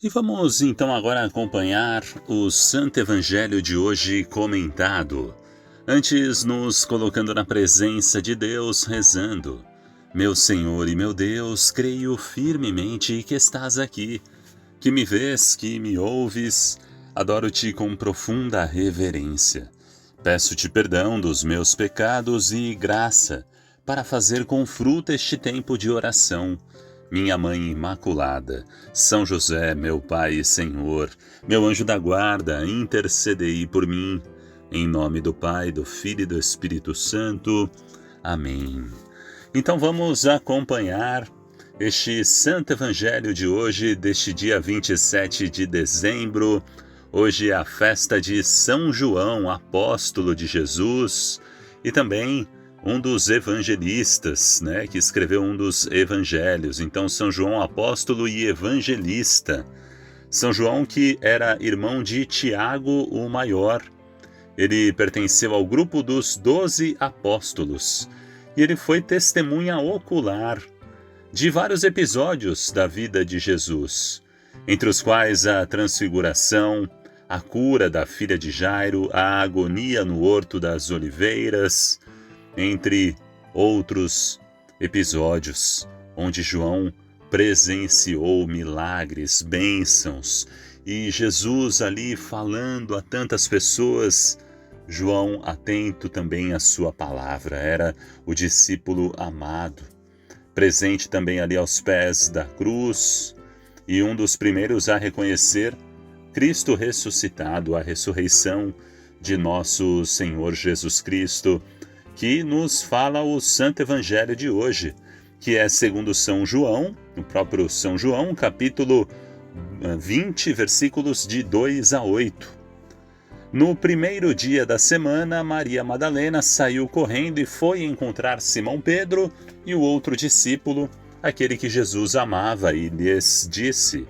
E vamos então agora acompanhar o Santo Evangelho de hoje comentado. Antes, nos colocando na presença de Deus, rezando. Meu Senhor e meu Deus, creio firmemente que estás aqui, que me vês, que me ouves. Adoro-te com profunda reverência. Peço-te perdão dos meus pecados e graça para fazer com fruto este tempo de oração. Minha Mãe Imaculada, São José, meu Pai e Senhor, meu anjo da guarda, intercedei por mim. Em nome do Pai, do Filho e do Espírito Santo. Amém. Então vamos acompanhar este Santo Evangelho de hoje, deste dia 27 de dezembro. Hoje é a festa de São João, apóstolo de Jesus, e também um dos evangelistas, que escreveu um dos evangelhos. Então, São João, apóstolo e evangelista. São João, que era irmão de Tiago, o maior. Ele pertenceu ao grupo dos 12 apóstolos. E ele foi testemunha ocular de vários episódios da vida de Jesus, entre os quais a transfiguração, a cura da filha de Jairo, a agonia no Horto das Oliveiras, entre outros episódios onde João presenciou milagres, bênçãos, e Jesus ali falando a tantas pessoas, João atento também à sua palavra, era o discípulo amado, presente também ali aos pés da cruz, e um dos primeiros a reconhecer Cristo ressuscitado, a ressurreição de nosso Senhor Jesus Cristo, que nos fala o Santo Evangelho de hoje, que é segundo São João, o próprio São João, capítulo 20, versículos de 2 a 8. No primeiro dia da semana, Maria Madalena saiu correndo e foi encontrar Simão Pedro e o outro discípulo, aquele que Jesus amava, e lhes disse: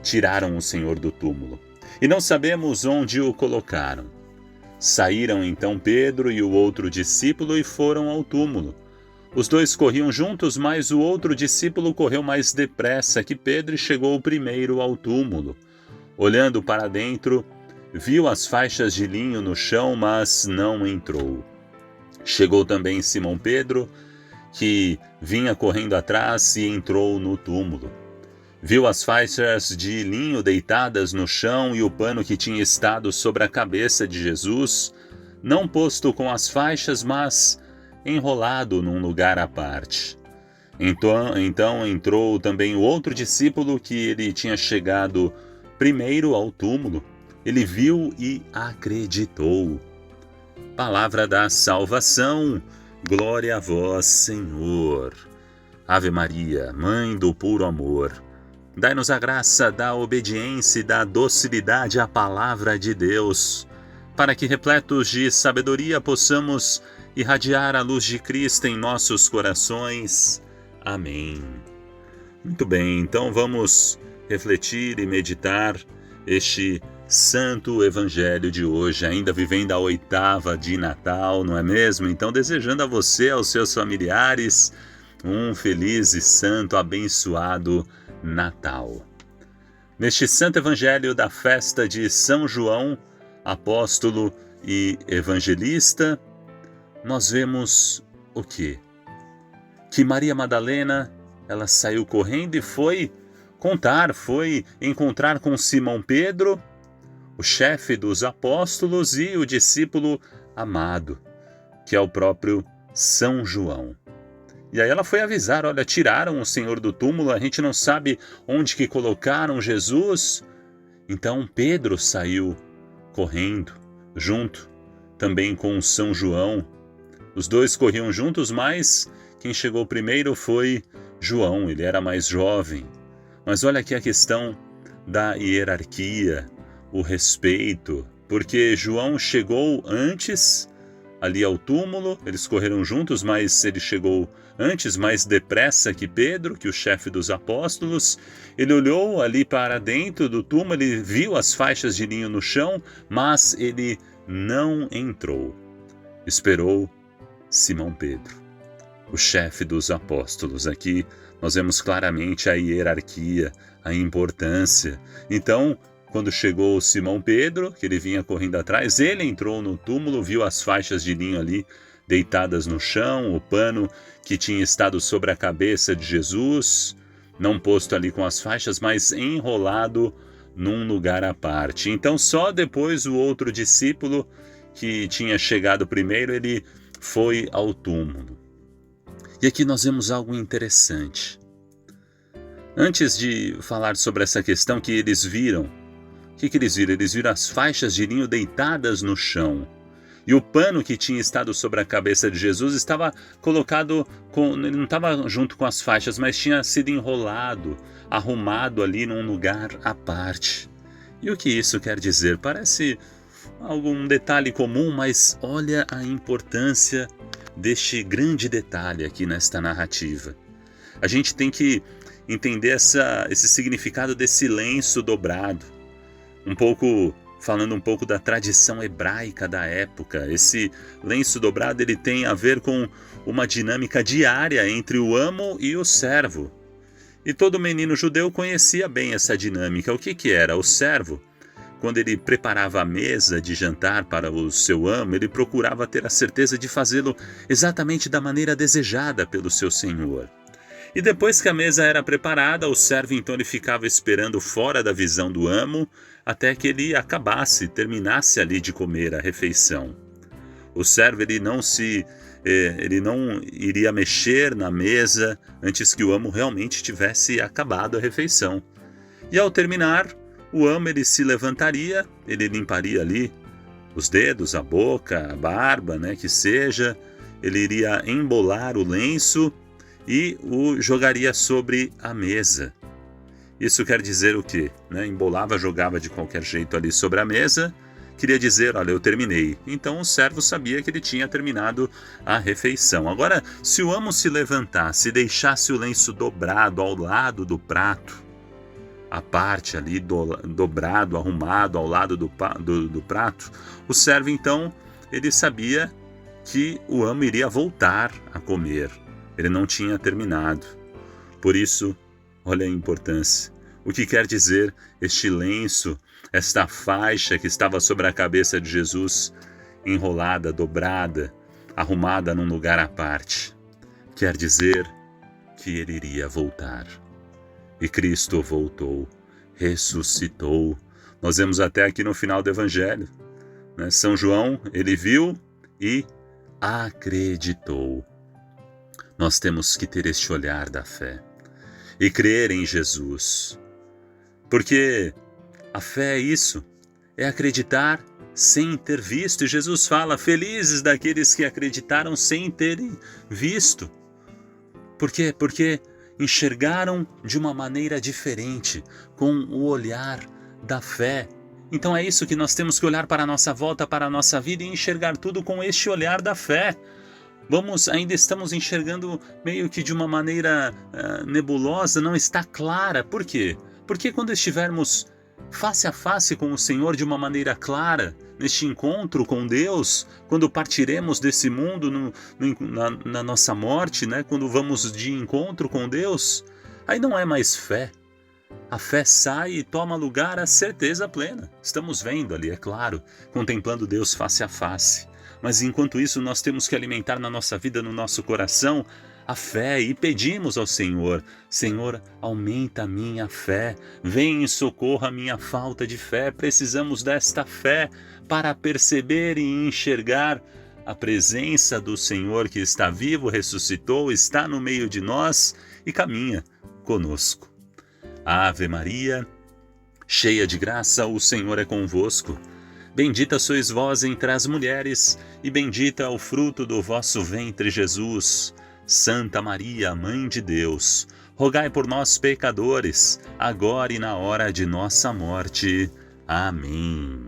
tiraram o Senhor do túmulo, e não sabemos onde o colocaram. Saíram então Pedro e o outro discípulo e foram ao túmulo. Os dois corriam juntos, mas o outro discípulo correu mais depressa que Pedro e chegou primeiro ao túmulo. Olhando para dentro, viu as faixas de linho no chão, mas não entrou. Chegou também Simão Pedro, que vinha correndo atrás, e entrou no túmulo. Viu as faixas de linho deitadas no chão e o pano que tinha estado sobre a cabeça de Jesus, não posto com as faixas, mas enrolado num lugar à parte. Então entrou também o outro discípulo, que ele tinha chegado primeiro ao túmulo. Ele viu e acreditou. Palavra da salvação. Glória a vós, Senhor. Ave Maria, Mãe do puro amor, dai-nos a graça da obediência e da docilidade à palavra de Deus, para que, repletos de sabedoria, possamos irradiar a luz de Cristo em nossos corações. Amém. Muito bem, então vamos refletir e meditar este Santo Evangelho de hoje, ainda vivendo a oitava de Natal, não é mesmo? Então, desejando a você, aos seus familiares, um feliz e santo, abençoado Natal. Neste Santo Evangelho da festa de São João, apóstolo e evangelista, nós vemos o quê? Que Maria Madalena, ela saiu correndo e foi encontrar com Simão Pedro, o chefe dos apóstolos, e o discípulo amado, que é o próprio São João. E aí ela foi avisar: olha, tiraram o Senhor do túmulo, a gente não sabe onde que colocaram Jesus. Então Pedro saiu correndo, junto também com São João. Os dois corriam juntos, mas quem chegou primeiro foi João, ele era mais jovem. Mas olha aqui a questão da hierarquia, o respeito, porque João chegou antes ali ao túmulo, eles correram juntos, mas ele chegou antes, mais depressa que Pedro, que o chefe dos apóstolos. Ele olhou ali para dentro do túmulo, ele viu as faixas de linho no chão, mas ele não entrou. Esperou Simão Pedro, o chefe dos apóstolos. Aqui nós vemos claramente a hierarquia, a importância. Então, quando chegou Simão Pedro, que ele vinha correndo atrás, ele entrou no túmulo, viu as faixas de linho ali deitadas no chão, o pano que tinha estado sobre a cabeça de Jesus, não posto ali com as faixas, mas enrolado num lugar à parte. Então só depois o outro discípulo que tinha chegado primeiro, ele foi ao túmulo. E aqui nós vemos algo interessante. Antes de falar sobre essa questão que eles viram, o que eles viram? Eles viram as faixas de linho deitadas no chão. E o pano que tinha estado sobre a cabeça de Jesus estava colocado, ele não estava junto com as faixas, mas tinha sido enrolado, arrumado ali num lugar à parte. E o que isso quer dizer? Parece algum detalhe comum, mas olha a importância deste grande detalhe aqui nesta narrativa. A gente tem que entender esse significado desse lenço dobrado, falando um pouco da tradição hebraica da época. Esse lenço dobrado ele tem a ver com uma dinâmica diária entre o amo e o servo. E todo menino judeu conhecia bem essa dinâmica. O que era? O servo, quando ele preparava a mesa de jantar para o seu amo, ele procurava ter a certeza de fazê-lo exatamente da maneira desejada pelo seu senhor. E depois que a mesa era preparada, o servo então ele ficava esperando fora da visão do amo até que ele terminasse ali de comer a refeição. O servo ele não iria mexer na mesa antes que o amo realmente tivesse acabado a refeição. E ao terminar, o amo ele se levantaria, ele limparia ali os dedos, a boca, a barba, que seja, ele iria embolar o lenço e o jogaria sobre a mesa. Isso quer dizer o quê? Embolava, jogava de qualquer jeito ali sobre a mesa, queria dizer, olha, eu terminei. Então o servo sabia que ele tinha terminado a refeição. Agora, se o amo se levantasse e deixasse o lenço dobrado ao lado do prato, a parte ali dobrado, arrumado ao lado do prato, o servo então, ele sabia que o amo iria voltar a comer. Ele não tinha terminado. Por isso, olha a importância. O que quer dizer este lenço, esta faixa que estava sobre a cabeça de Jesus, enrolada, dobrada, arrumada num lugar à parte? Quer dizer que ele iria voltar. E Cristo voltou, ressuscitou. Nós vemos até aqui no final do Evangelho. São João, ele viu e acreditou. Nós temos que ter este olhar da fé e crer em Jesus. Porque a fé é isso, é acreditar sem ter visto. E Jesus fala, felizes daqueles que acreditaram sem terem visto. Por quê? Porque enxergaram de uma maneira diferente, com o olhar da fé. Então é isso que nós temos que olhar para a nossa volta, para a nossa vida e enxergar tudo com este olhar da fé. Ainda estamos enxergando meio que de uma maneira nebulosa, não está clara. Por quê? Porque quando estivermos face a face com o Senhor de uma maneira clara, neste encontro com Deus, quando partiremos desse mundo na nossa morte, quando vamos de encontro com Deus, aí não é mais fé. A fé sai e toma lugar a certeza plena. Estamos vendo ali, é claro, contemplando Deus face a face. Mas enquanto isso nós temos que alimentar na nossa vida, no nosso coração, a fé e pedimos ao Senhor, Senhor, aumenta a minha fé, vem em socorro a minha falta de fé, precisamos desta fé para perceber e enxergar a presença do Senhor que está vivo, ressuscitou, está no meio de nós e caminha conosco. Ave Maria, cheia de graça, o Senhor é convosco. Bendita sois vós entre as mulheres, e bendito é o fruto do vosso ventre, Jesus. Santa Maria, Mãe de Deus, rogai por nós, pecadores, agora e na hora de nossa morte. Amém.